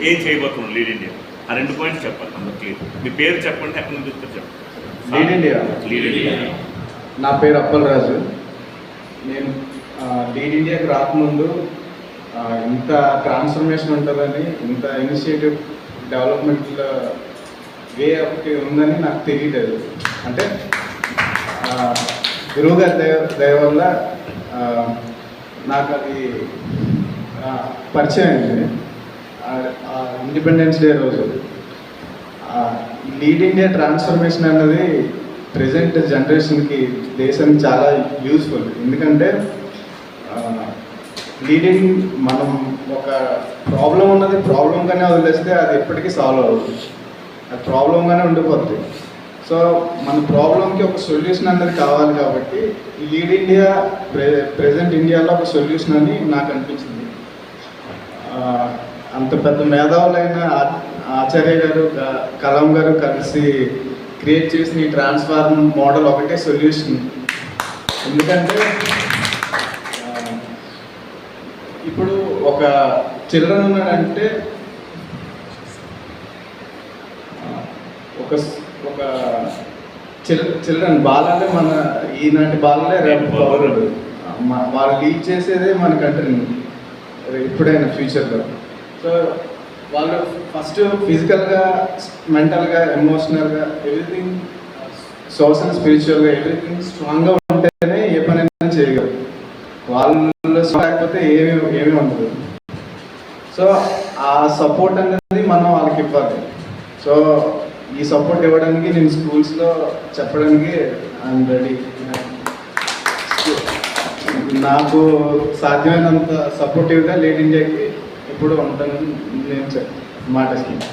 ఏం చేయబోతున్నాం lead India, ఆ 2 పాయింట్స్ చెప్పాలి అందరికీ. మీ పేరు చెప్పండి, ఎక్కడి నుంచి వస్తారు చెప్పండి. Lead India. Lead India. నా పేరు అప్పలరాజు. నేను లీడ్ ఇండియాకి రాకముందు ఇంత ట్రాన్స్ఫర్మేషన్ ఉంటుందని, ఇంత ఇనిషియేటివ్ డెవలప్మెంట్ వే ఒకటి ఉందని నాకు తెలియలేదు. అంటే గురువు గారి దయ వల్ల నాకు అది పరిచయం అయింది. ఇండిపెండెన్స్ డే రోజు లీడ్ ఇండియా ట్రాన్స్ఫర్మేషన్ అన్నది ప్రజెంట్ జనరేషన్కి, దేశానికి చాలా యూస్ఫుల్. ఎందుకంటే లీడింగ్, మనం ఒక ప్రాబ్లం ఉన్నది ప్రాబ్లంగానే వదిలేస్తే అది ఎప్పటికీ సాల్వ్ అవ్వదు, అది ప్రాబ్లంగానే ఉండిపోద్ది. సో మన ప్రాబ్లంకి ఒక సొల్యూషన్ అనేది కావాలి. కాబట్టి లీడ్ ఇండియా ప్రెజెంట్ ఇండియాలో ఒక సొల్యూషన్ అని నాకు అనిపించింది. అంత పెద్ద మేధావులైన ఆచార్య గారు, కలాం గారు కలిసి క్రియేట్ చేసిన ఈ ట్రాన్స్ఫార్మ్ మోడల్ ఒకటే సొల్యూషన్. ఎందుకంటే ఇప్పుడు ఒక చిల్డ్రన్ ఉన్నాడంటే ఒక చిల్డ్రన్ బాలలే, మన ఈనాటి బాలలే రేపు పౌరులు. వాళ్ళు లీడ్ చేసేదే మన కంట్రీని ఎప్పుడైనా ఫ్యూచర్లో. సో వాళ్ళు ఫస్ట్ ఫిజికల్గా, మెంటల్గా, ఎమోషనల్గా, ఎవ్రీథింగ్, సోషల్, స్పిరిచువల్గా ఎవ్రీథింగ్ స్ట్రాంగ్గా ఉంటేనే ఏ పనైనా చేయగలరు. వాళ్ళు లేకపోతే ఏమీ ఉండదు. సో ఆ సపోర్ట్ అనేది మనం వాళ్ళకి ఇవ్వాలి. సో ఈ సపోర్ట్ ఇవ్వడానికి నేను స్కూల్స్లో చెప్పడానికి ఐఎమ్ రెడీ. నాకు సాధ్యమైనంత సపోర్టివ్గా లీడ్ ఇండియాకి ఎప్పుడు ఉంటానని నేను మాట ఇస్తున్నాను.